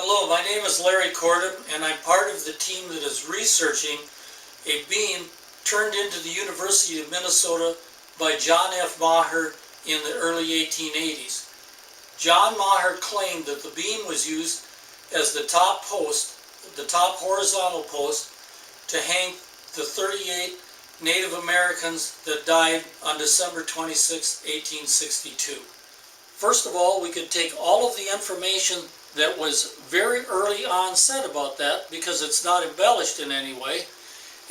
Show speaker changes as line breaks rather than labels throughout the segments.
Hello, my name is Larry Kortuem, and I'm part of the team that is researching a beam turned into the University of Minnesota by John F. Maher in the early 1880s. John Maher claimed that the beam was used as the top post, the top horizontal post, to hang the 38 Native Americans that died on December 26, 1862. First of all, we could take all of the information that was very early on said about that, because it's not embellished in any way,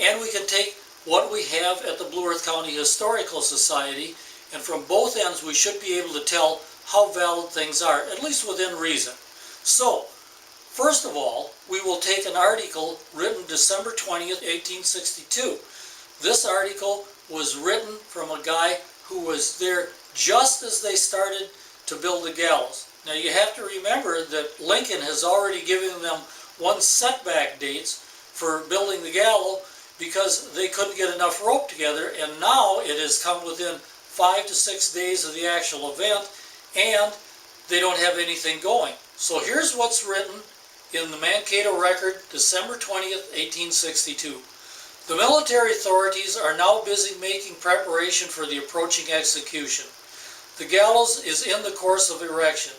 and we can take what we have at the Blue Earth County Historical Society, and from both ends we should be able to tell how valid things are, at least within reason. So, first of all, we will take an article written December 20th, 1862. This article was written from a guy who was there just as they started to build the gallows. Now you have to remember that Lincoln has already given them one setback dates for building the gallows because they couldn't get enough rope together, and now it has come within 5 to 6 days of the actual event and they don't have anything going. So here's what's written in the Mankato record, December 20th, 1862. The military authorities are now busy making preparation for the approaching execution. The gallows is in the course of erection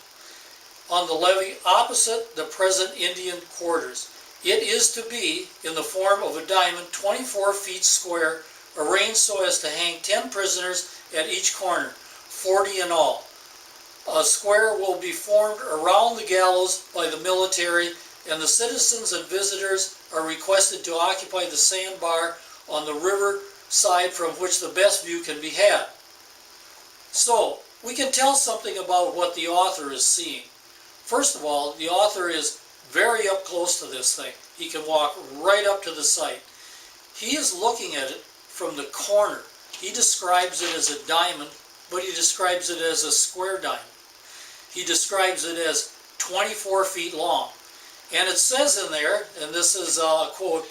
on the levee opposite the present Indian quarters. It is to be in the form of a diamond 24 feet square, arranged so as to hang 10 prisoners at each corner, 40 in all. A square will be formed around the gallows by the military, and the citizens and visitors are requested to occupy the sandbar on the river side from which the best view can be had. So, we can tell something about what the author is seeing. First of all, the author is very up close to this thing. He can walk right up to the site. He is looking at it from the corner. He describes it as a diamond, but he describes it as a square diamond. He describes it as 24 feet long. And it says in there, and this is a quote,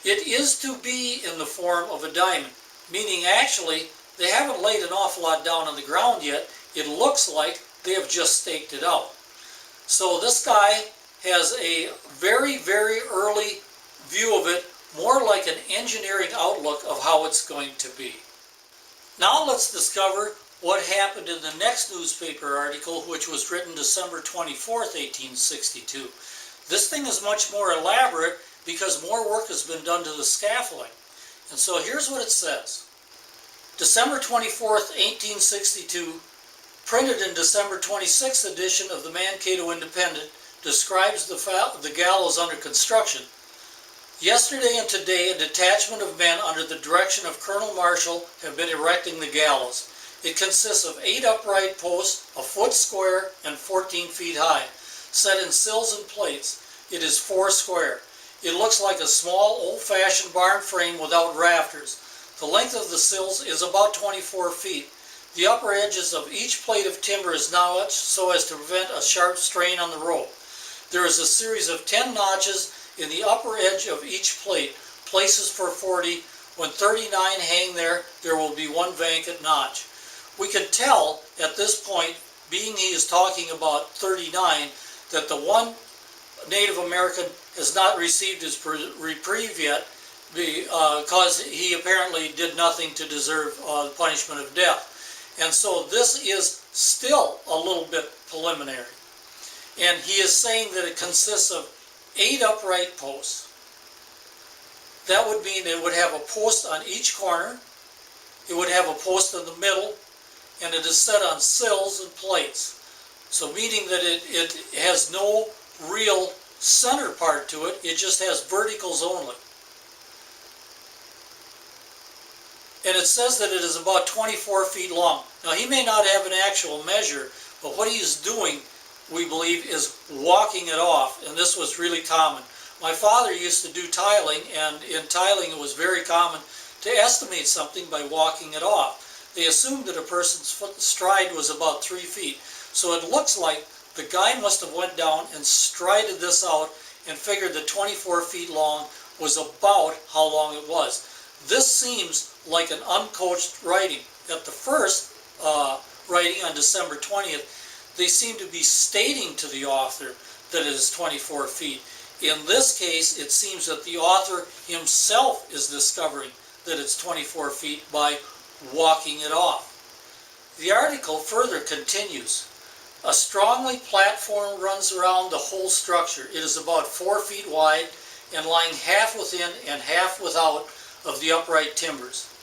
"It is to be in the form of a diamond," meaning actually they haven't laid an awful lot down on the ground yet. It looks like they have just staked it out. So this guy has a very, very early view of it, more like an engineering outlook of how it's going to be. Now let's discover what happened in the next newspaper article, which was written December 24th, 1862. This thing is much more elaborate because more work has been done to the scaffolding. And so here's what it says. December 24th, 1862, printed in December 26th edition of the Mankato Independent, describes the gallows under construction. Yesterday and today, a detachment of men under the direction of Colonel Marshall have been erecting the gallows. It consists of 8 upright posts, a foot square and 14 feet high, set in sills and plates. It is 4 square. It looks like a small, old-fashioned barn frame without rafters. The length of the sills is about 24 feet. The upper edges of each plate of timber is notched so as to prevent a sharp strain on the rope. There is a series of 10 notches in the upper edge of each plate, places for 40. When 39 hang there, there will be 1 vacant notch. We can tell at this point, being he is talking about 39, that the one Native American has not received his reprieve yet, because he apparently did nothing to deserve the punishment of death. And so this is still a little bit preliminary. And he is saying that it consists of 8 upright posts. That would mean it would have a post on each corner, it would have a post in the middle, and it is set on sills and plates. So meaning that it has no real center part to it, it just has verticals only. And it says that it is about 24 feet long. Now he may not have an actual measure, but what he is doing, we believe, is walking it off, and this was really common. My father used to do tiling, and in tiling it was very common to estimate something by walking it off. They assumed that a person's foot stride was about 3 feet. So it looks like the guy must have went down and strided this out and figured that 24 feet long was about how long it was. This seems like an uncoached writing. At the first writing on December 20th, they seem to be stating to the author that it is 24 feet. In this case, it seems that the author himself is discovering that it's 24 feet by walking it off. The article further continues. A strongly platform runs around the whole structure. It is about 4 feet wide and lying half within and half without of the upright timbers.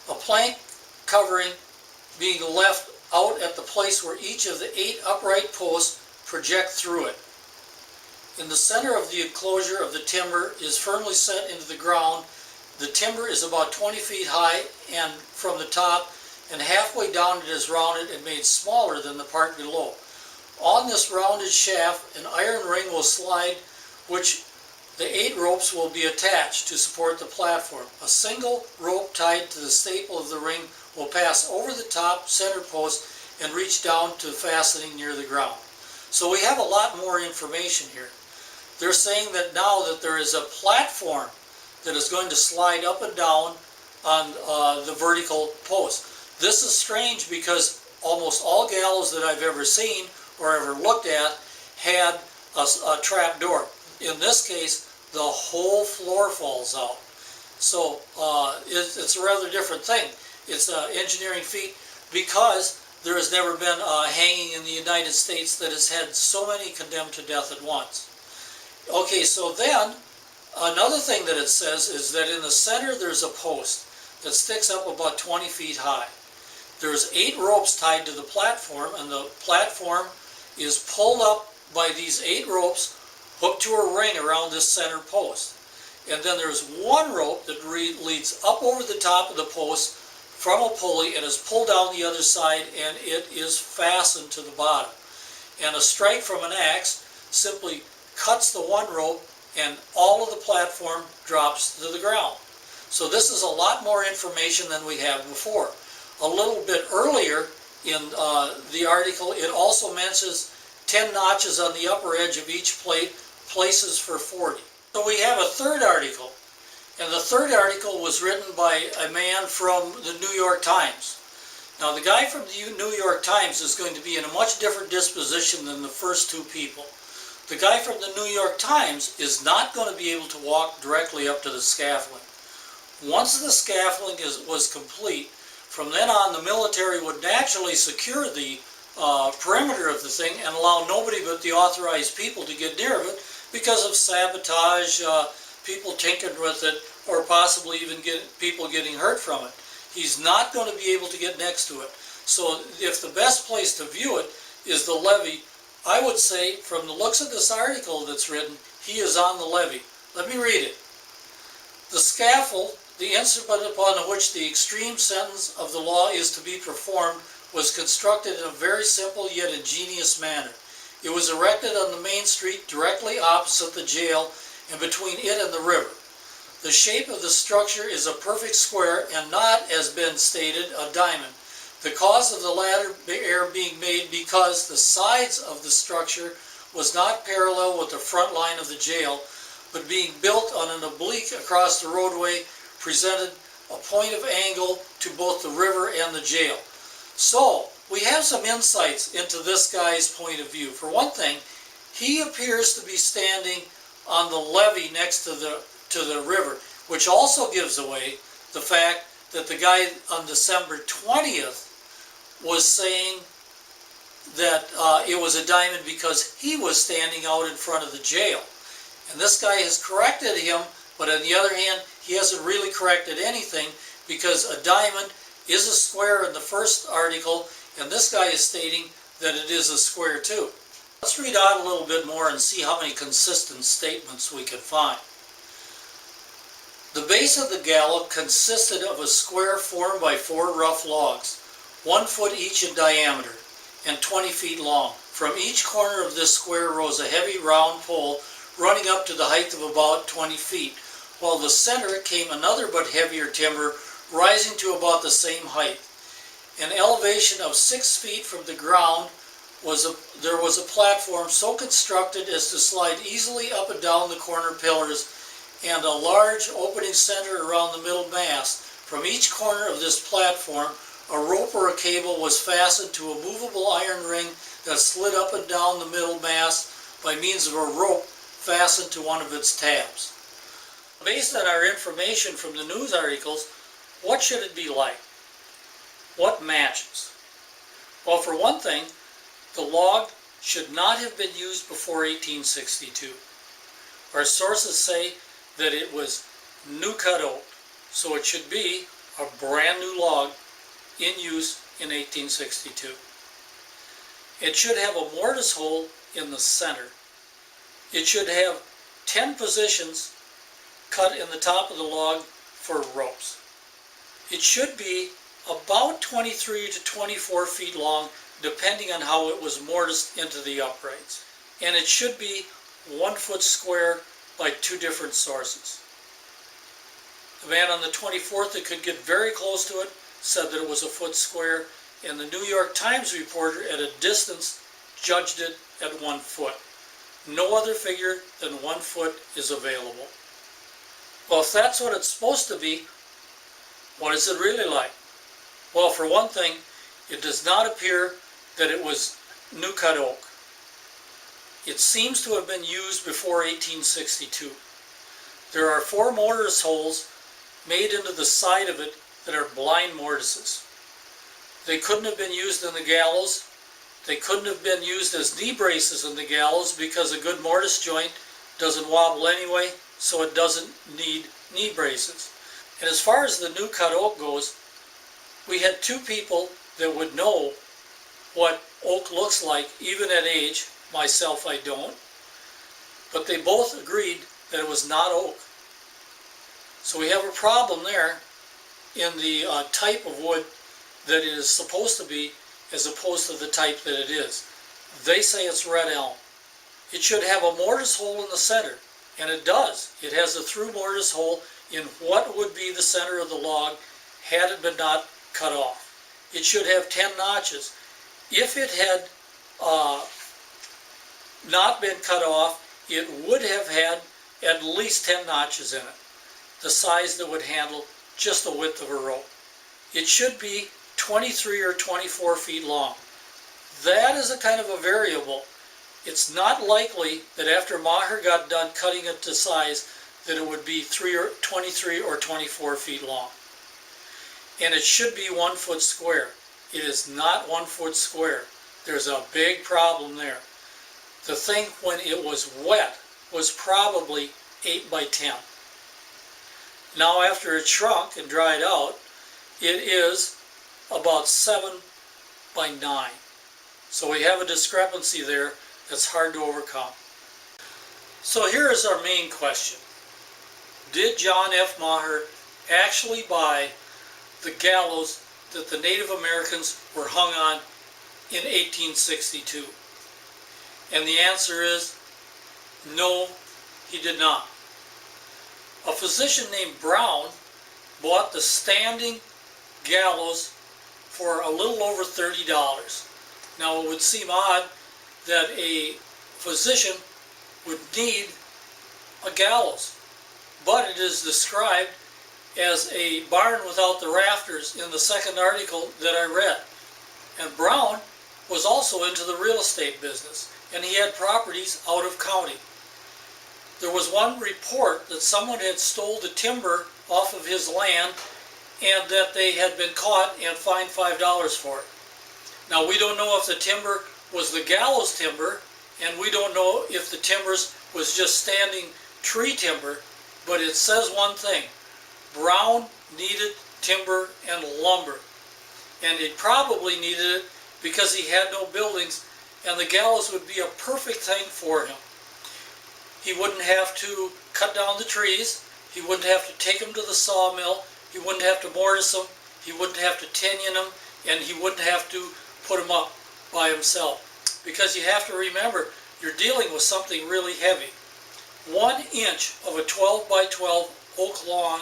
A plank covering being left out at the place where each of the 8 upright posts project through it. In the center of the enclosure of the timber is firmly set into the ground. The timber is about 20 feet high and from the top, and halfway down it is rounded and made smaller than the part below. On this rounded shaft, an iron ring will slide, which the 8 ropes will be attached to support the platform. A single rope tied to the staple of the ring will pass over the top center post and reach down to the fastening near the ground. So we have a lot more information here. They're saying that now that there is a platform that is going to slide up and down on the vertical post. This is strange because almost all gallows that I've ever seen or ever looked at had a trap door. In this case, the whole floor falls out. So it's a rather different thing. It's an engineering feat because there has never been a hanging in the United States that has had so many condemned to death at once. Okay, so then another thing that it says is that in the center there's a post that sticks up about 20 feet high. There's 8 ropes tied to the platform, and the platform is pulled up by these 8 ropes hooked to a ring around this center post. And then there's one rope that leads up over the top of the post from a pulley and is pulled down the other side, and it is fastened to the bottom. And a strike from an axe simply cuts the one rope and all of the platform drops to the ground. So this is a lot more information than we have before. A little bit earlier in the article, it also mentions 10 notches on the upper edge of each plate, places for 40. So we have a third article, and the third article was written by a man from the New York Times. Now the guy from the New York Times is going to be in a much different disposition than the first 2 people. The guy from the New York Times is not going to be able to walk directly up to the scaffolding. Once the scaffolding was complete, from then on the military would naturally secure the perimeter of the thing and allow nobody but the authorized people to get near it because of sabotage, people tinkering with it, or possibly even people getting hurt from it. He's not going to be able to get next to it. So if the best place to view it is the levee, I would say from the looks of this article that's written, he is on the levee. Let me read it. The scaffold, the instrument upon which the extreme sentence of the law is to be performed, was constructed in a very simple yet ingenious manner. It was erected on the main street directly opposite the jail and between it and the river. The shape of the structure is a perfect square and not, as been stated, a diamond. The cause of the latter error being made because the sides of the structure was not parallel with the front line of the jail, but being built on an oblique across the roadway presented a point of angle to both the river and the jail. So we have some insights into this guy's point of view. For one thing, he appears to be standing on the levee next to the river, which also gives away the fact that the guy on December 20th was saying that it was a diamond because he was standing out in front of the jail. And this guy has corrected him, but on the other hand, he hasn't really corrected anything because a diamond is a square in the first article, and this guy is stating that it is a square too. Let's read on a little bit more and see how many consistent statements we can find. The base of the gallows consisted of a square formed by 4 rough logs, 1 foot each in diameter and 20 feet long. From each corner of this square rose a heavy round pole running up to the height of about 20 feet, while the center came another but heavier timber rising to about the same height. An elevation of 6 feet from the ground there was a platform so constructed as to slide easily up and down the corner pillars, and a large opening center around the middle mast. From each corner of this platform, a rope or a cable was fastened to a movable iron ring that slid up and down the middle mast by means of a rope fastened to one of its tabs. Based on our information from the news articles, what should it be like? What matches? Well, for one thing, the log should not have been used before 1862. Our sources say that it was new cut oak, so it should be a brand new log in use in 1862. It should have a mortise hole in the center. It should have 10 positions cut in the top of the log for ropes. It should be about 23 to 24 feet long, depending on how it was mortised into the uprights. And it should be 1 foot square by 2 different sources. The man on the 24th that could get very close to it said that it was a foot square, and the New York Times reporter at a distance judged it at 1 foot. No other figure than 1 foot is available. Well, if that's what it's supposed to be, what is it really like? Well, for one thing, it does not appear that it was new cut oak. It seems to have been used before 1862. There are 4 mortise holes made into the side of it that are blind mortises. They couldn't have been used in the gallows. They couldn't have been used as knee braces in the gallows because a good mortise joint doesn't wobble anyway, so it doesn't need knee braces. And as far as the new cut oak goes, we had 2 people that would know what oak looks like, even at age. Myself, I don't. But they both agreed that it was not oak. So we have a problem there in the type of wood that it is supposed to be as opposed to the type that it is. They say it's red elm. It should have a mortise hole in the center, and it does. It has a through mortise hole in what would be the center of the log had it been not cut off. It should have 10 notches. If it had not been cut off, it would have had at least 10 notches in it, the size that would handle just the width of a rope. It should be 23 or 24 feet long. That is a kind of a variable. It's not likely that after Maher got done cutting it to size that it would be 23 or 24 feet long. And it should be 1 foot square. It is not 1 foot square. There's a big problem there. The thing, when it was wet, was probably 8 by 10. Now after it shrunk and dried out, it is about 7 by 9. So we have a discrepancy there that's hard to overcome. So here is our main question. Did John F. Maher actually buy the gallows that the Native Americans were hung on in 1862? And the answer is no, he did not. A physician named Brown bought the standing gallows for a little over $30. Now it would seem odd that a physician would need a gallows, but it is described as a barn without the rafters in the second article that I read. And Brown was also into the real estate business, and he had properties out of county. There was one report that someone had stole the timber off of his land and that they had been caught and fined $5 for it. Now we don't know if the timber was the gallows timber, and we don't know if the timbers was just standing tree timber, but it says one thing: Brown needed timber and lumber. And he probably needed it because he had no buildings, and the gallows would be a perfect thing for him. He wouldn't have to cut down the trees, he wouldn't have to take them to the sawmill, he wouldn't have to mortise them, he wouldn't have to tinion them, and he wouldn't have to put them up by himself. Because you have to remember, you're dealing with something really heavy. 1 inch of a 12 by 12 oak log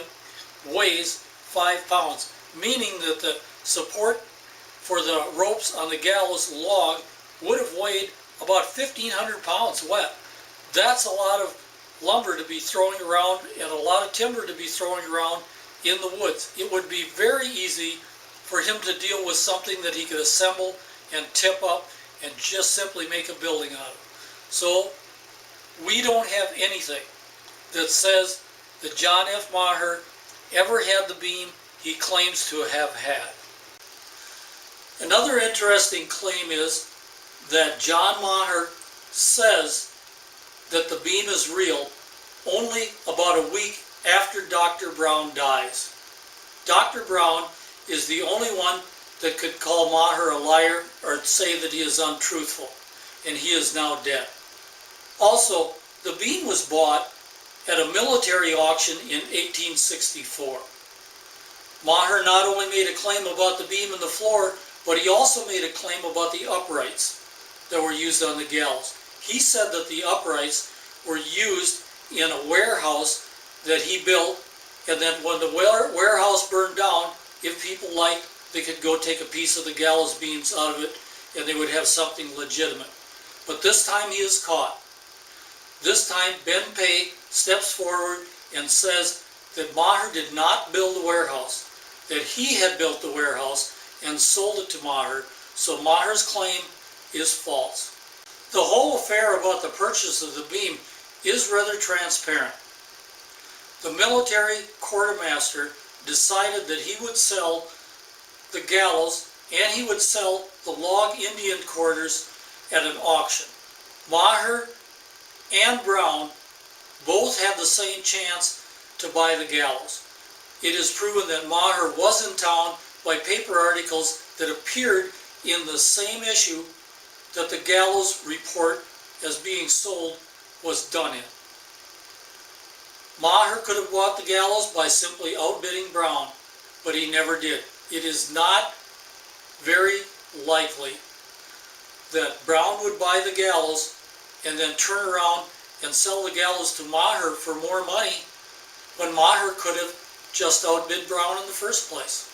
weighs 5 pounds, meaning that the support for the ropes on the gallows log would have weighed about 1,500 pounds wet. That's a lot of lumber to be throwing around and a lot of timber to be throwing around in the woods. It would be very easy for him to deal with something that he could assemble and tip up and just simply make a building out of. So We don't have anything that says that John F. Maher ever had the beam he claims to have had. Another interesting claim is that John Maher says that the beam is real only about a week after Dr. Brown dies. Dr. Brown is the only one that could call Maher a liar or say that he is untruthful, and he is now dead. Also, the beam was bought at a military auction in 1864. Maher not only made a claim about the beam and the floor, but he also made a claim about the uprights that were used on the gallows. He said that the uprights were used in a warehouse that he built, and then when the warehouse burned down, if people liked, they could go take a piece of the gallows beams out of it, and they would have something legitimate. But this time he is caught. This time Ben Pay steps forward and says that Maher did not build the warehouse, that he had built the warehouse and sold it to Maher, so Maher's claim is false. The whole affair about the purchase of the beam is rather transparent. The military quartermaster decided that he would sell the gallows and he would sell the log Indian quarters at an auction. Maher and Brown both had the same chance to buy the gallows. It is proven that Maher was in town by paper articles that appeared in the same issue that the gallows report as being sold was done in. Maher could have bought the gallows by simply outbidding Brown, but he never did. It is not very likely that Brown would buy the gallows and then turn around and sell the gallows to Maher for more money when Maher could have just outbid Brown in the first place.